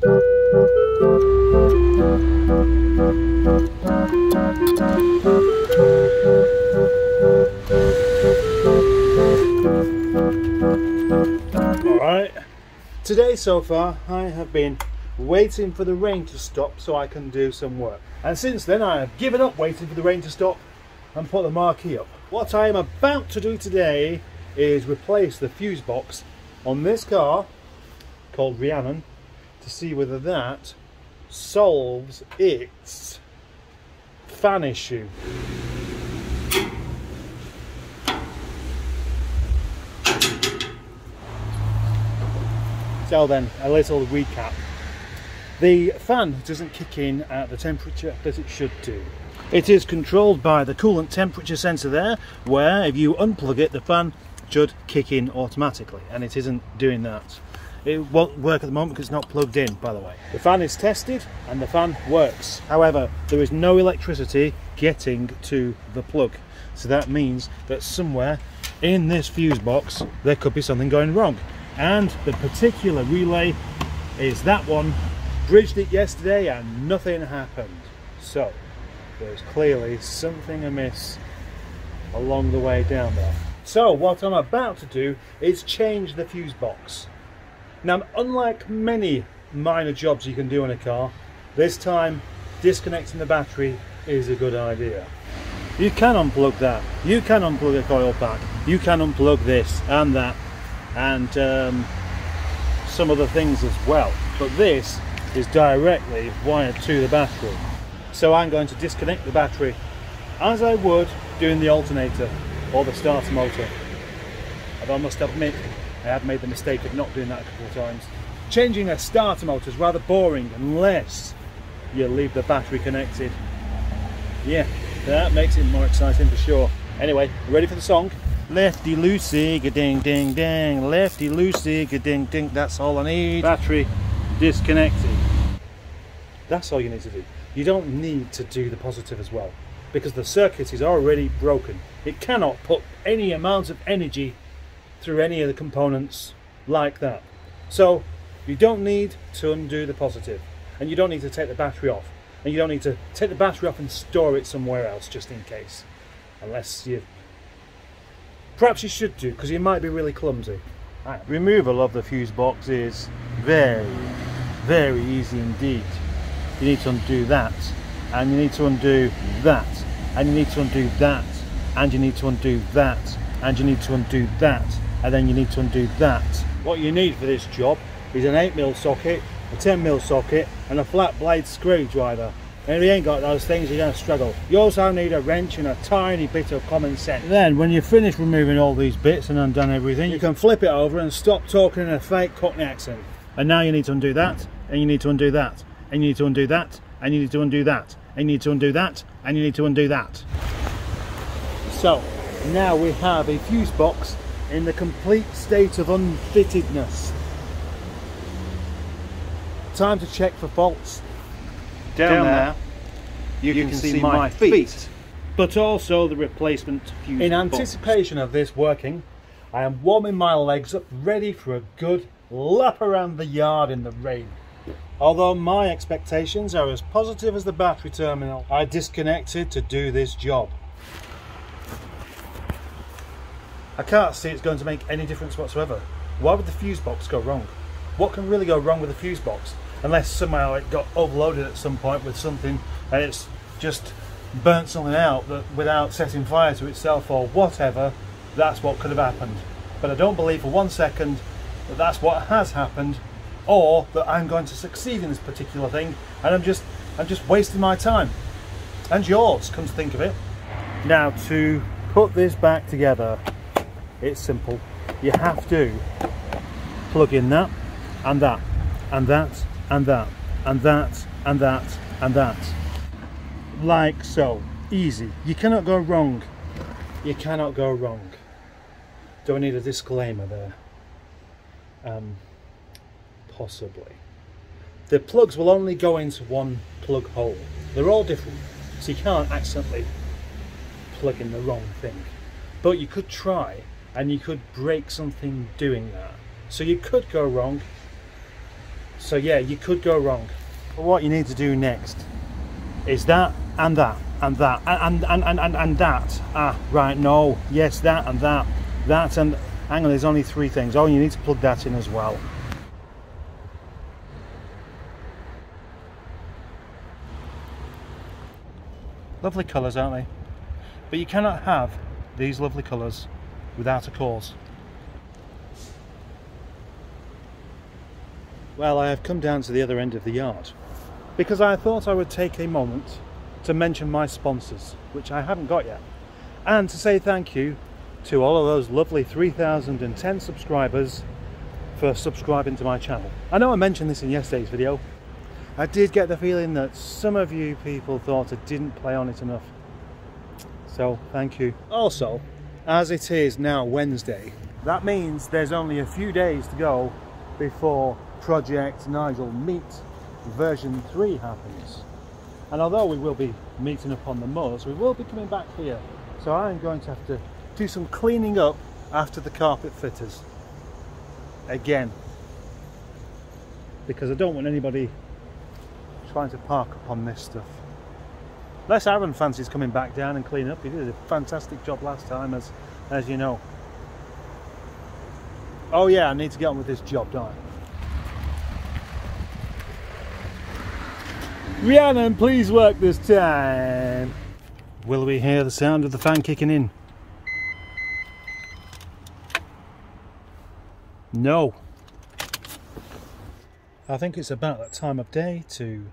Alright, today so far I have been waiting for the rain to stop so I can do some work. And since then I have given up waiting for the rain to stop and put the marquee up. What I am about to do today is replace the fuse box on this car called Rhiannon to see whether that solves its fan issue. So then, a little recap. The fan doesn't kick in at the temperature that it should do. It is controlled by the coolant temperature sensor there, where if you unplug it, the fan should kick in automatically, and it isn't doing that. It won't work at the moment because it's not plugged in, by the way. The fan is tested and the fan works. However, there is no electricity getting to the plug. So that means that somewhere in this fuse box there could be something going wrong. And the particular relay is that one. Bridged it yesterday and nothing happened. So there's clearly something amiss along the way down there. So what I'm about to do is change the fuse box. Now, unlike many minor jobs you can do in a car, this time disconnecting the battery is a good idea. You can unplug that, you can unplug a coil pack, you can unplug this and that, and some other things as well, but this is directly wired to the battery. So I'm going to disconnect the battery as I would doing the alternator or the starter motor. Although I must admit I have made the mistake of not doing that a couple of times. Changing a starter motor is rather boring unless you leave the battery connected. Yeah, that makes it more exciting for sure. Anyway, ready for the song? Lefty loosey, ga-ding ding ding, lefty loosey, ga-ding ding. That's all I need. Battery disconnected. That's all you need to do. You don't need to do the positive as well, because the circuit is already broken. It cannot put any amount of energy through any of the components like that. So you don't need to undo the positive, and you don't need to take the battery off, and you don't need to take the battery off and store it somewhere else just in case, unless you perhaps you should do, because you might be really clumsy. Right. Removal of the fuse box is very easy indeed. You need to undo that, and you need to undo that, and you need to undo that, and you need to undo that, and you need to undo that, and then you need to undo that. What you need for this job is an 8mm socket, a 10mm socket, and a flat blade screwdriver. And if you ain't got those things, you're going to struggle. You also need a wrench and a tiny bit of common sense. Then when you've finished removing all these bits and undone everything, you can flip it over and stop talking in a fake Cockney accent. And now you need to undo that, and you need to undo that, and you need to undo that, and you need to undo that, and you need to undo that, and you need to undo that. So now we have a fuse box in the complete state of unfittedness. Time to check for faults. Down there you can see my feet, but also the replacement fuse box. In anticipation of this working, I am warming my legs up, ready for a good lap around the yard in the rain. Although my expectations are as positive as the battery terminal I disconnected to do this job. I can't see it's going to make any difference whatsoever. Why would the fuse box go wrong? What can really go wrong with the fuse box? Unless somehow it got overloaded at some point with something and it's just burnt something out that without setting fire to itself or whatever. That's what could have happened. But I don't believe for 1 second that that's what has happened, or that I'm going to succeed in this particular thing, and I'm just wasting my time and yours, come to think of it. Now, to put this back together, it's simple. You have to plug in that and that and that and that and that and that and that, like so. Easy. You cannot go wrong. You cannot go wrong. Do I need a disclaimer there? Possibly. The plugs will only go into one plug hole. They're all different, so you can't accidentally plug in the wrong thing. But you could try, and you could break something doing that. So you could go wrong. So yeah, you could go wrong. But what you need to do next is that and that and that and that. Ah, right, no, yes, that and that, that and, hang on, there's only 3 things. Oh, you need to plug that in as well. Lovely colours, aren't they? But you cannot have these lovely colours without a cause. Well, I have come down to the other end of the yard because I thought I would take a moment to mention my sponsors, which I haven't got yet, and to say thank you to all of those lovely 3,010 subscribers for subscribing to my channel. I know I mentioned this in yesterday's video. I did get the feeling that some of you people thought I didn't play on it enough. So, thank you. Also, as it is now Wednesday, that means there's only a few days to go before Project Nigel Meet version 3 happens. And although we will be meeting up on the moors, we will be coming back here. So I'm going to have to do some cleaning up after the carpet fitters. Again. Because I don't want anybody trying to park up on this stuff. Unless Aaron fancies coming back down and clean up. He did a fantastic job last time, as you know. Oh yeah, I need to get on with this job, don't I? Rhiannon, please work this time. Will we hear the sound of the fan kicking in? No. I think it's about that time of day to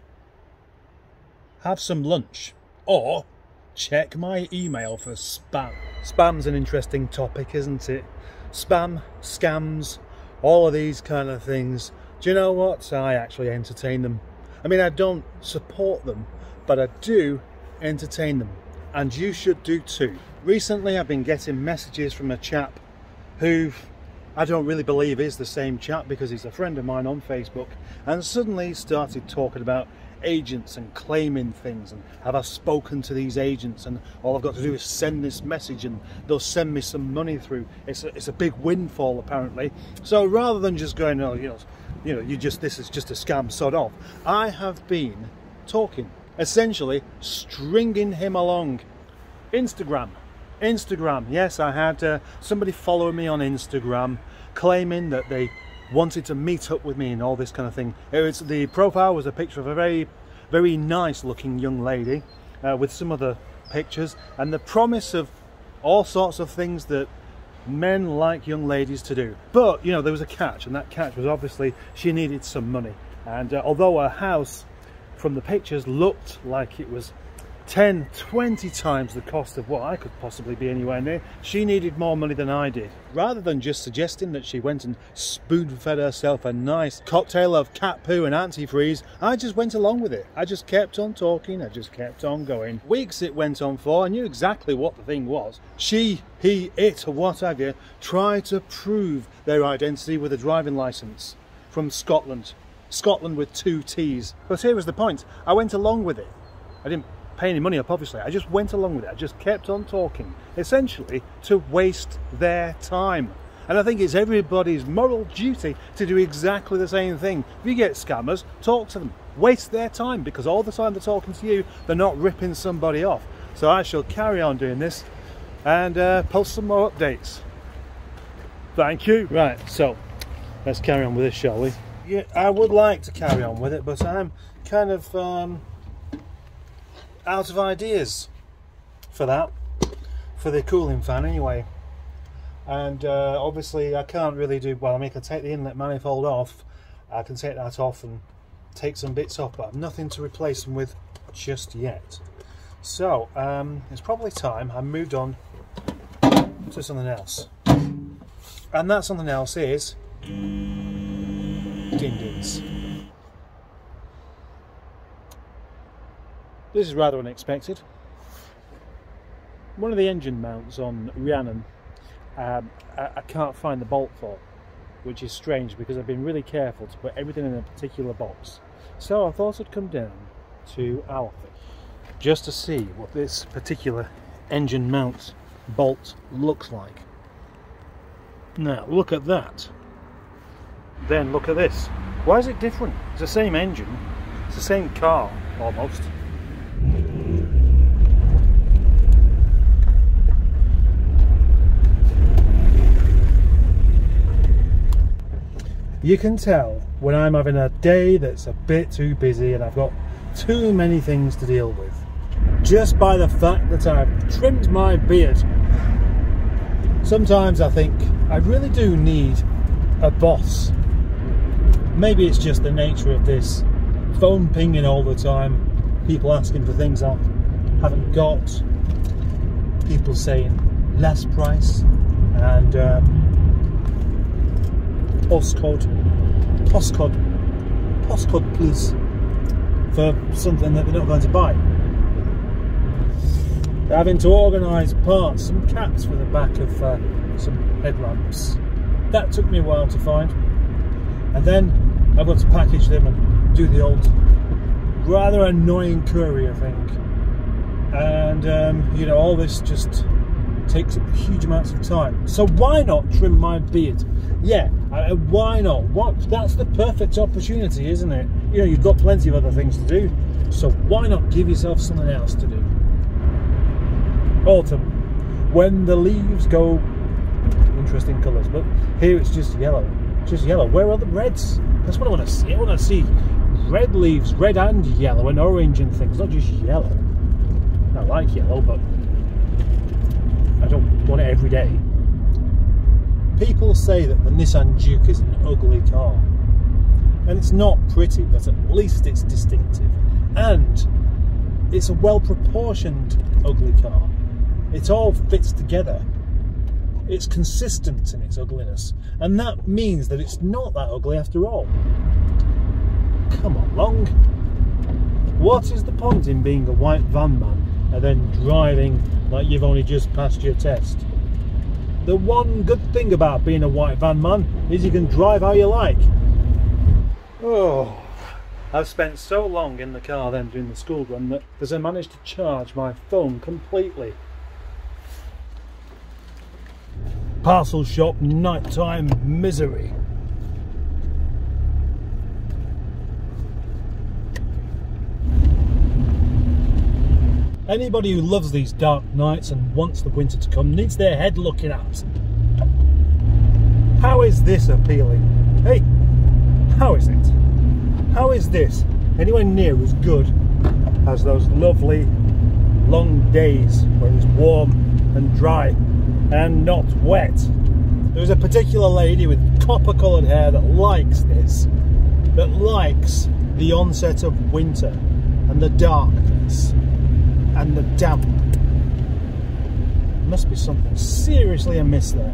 have some lunch or check my email for spam. Spam's an interesting topic, isn't it? Spam, scams, all of these kind of things. Do you know what? I actually entertain them. I mean, I don't support them, but I do entertain them. And you should do too. Recently, I've been getting messages from a chap who I don't really believe is the same chap, because he's a friend of mine on Facebook, and suddenly started talking about agents and claiming things, and have I spoken to these agents, and all I've got to do is send this message and they'll send me some money through. It's a big windfall apparently. So rather than just going, oh, this is just a scam, sod off, I have been talking, essentially stringing him along. Instagram, yes, I had somebody following me on Instagram claiming that they wanted to meet up with me and all this kind of thing. The profile was a picture of a very, very nice looking young lady with some other pictures, and the promise of all sorts of things that men like young ladies to do. But there was a catch, and that catch was obviously she needed some money. And although her house from the pictures looked like it was 10, 20 times the cost of what I could possibly be anywhere near, she needed more money than I did. Rather than just suggesting that she went and spoon-fed herself a nice cocktail of cat poo and antifreeze, I just went along with it. I just kept on talking, I just kept on going. Weeks it went on for. I knew exactly what the thing was. She, he, it, or what have you, tried to prove their identity with a driving licence from Scotland. Scotland with 2 T's. But here was the point. I went along with it. I didn't pay any money up, obviously. I just went along with it. I just kept on talking, essentially to waste their time. And I think it's everybody's moral duty to do exactly the same thing. If you get scammers, talk to them. Waste their time, because all the time they're talking to you, they're not ripping somebody off. So I shall carry on doing this and post some more updates. Thank you. Right, so let's carry on with this, shall we? Yeah, I would like to carry on with it, but I'm kind of out of ideas for that, for the cooling fan anyway. And obviously I can't really do, well, I mean, I can take the inlet manifold off, I can take that off and take some bits off, but I've nothing to replace them with just yet. So it's probably time I moved on to something else, and that something else is din-dins. This is rather unexpected. One of the engine mounts on Rhiannon, I can't find the bolt for, which is strange because I've been really careful to put everything in a particular box. So I thought I'd come down to our just to see what this particular engine mount bolt looks like. Now look at that. Then look at this. Why is it different? It's the same engine, it's the same car, almost. You can tell when I'm having a day that's a bit too busy and I've got too many things to deal with, just by the fact that I've trimmed my beard. Sometimes I think I really do need a boss. Maybe it's just the nature of this phone pinging all the time, people asking for things I haven't got, people saying less price, and postcode please, for something that they're not going to buy. They're having to organise parts, some caps for the back of some headlamps. That took me a while to find, and then I've got to package them and do the old rather annoying courier thing, and you know, all this just takes up huge amounts of time. So why not trim my beard? Yeah, why not? That's the perfect opportunity, isn't it? You know, you've got plenty of other things to do, so why not give yourself something else to do? Autumn, when the leaves go, interesting colours, but here it's just yellow. Just yellow. Where are the reds? That's what I want to see. I want to see red leaves, red and yellow and orange and things, not just yellow. I like yellow, but I don't want it every day. People say that the Nissan Juke is an ugly car, and it's not pretty, but at least it's distinctive, and it's a well-proportioned ugly car. It all fits together. It's consistent in its ugliness, and that means that it's not that ugly after all. Come along. What is the point in being a white van man and then driving like you've only just passed your test? The one good thing about being a white van man is you can drive how you like. Oh, I've spent so long in the car then doing the school run that as I managed to charge my phone completely. Parcel shop nighttime misery. Anybody who loves these dark nights and wants the winter to come needs their head looking at. How is this appealing? Hey, how is it? How is this anywhere near as good as those lovely long days where it's warm and dry and not wet? There's a particular lady with copper coloured hair that likes this, that likes the onset of winter and the darkness and the damp. There must be something seriously amiss there.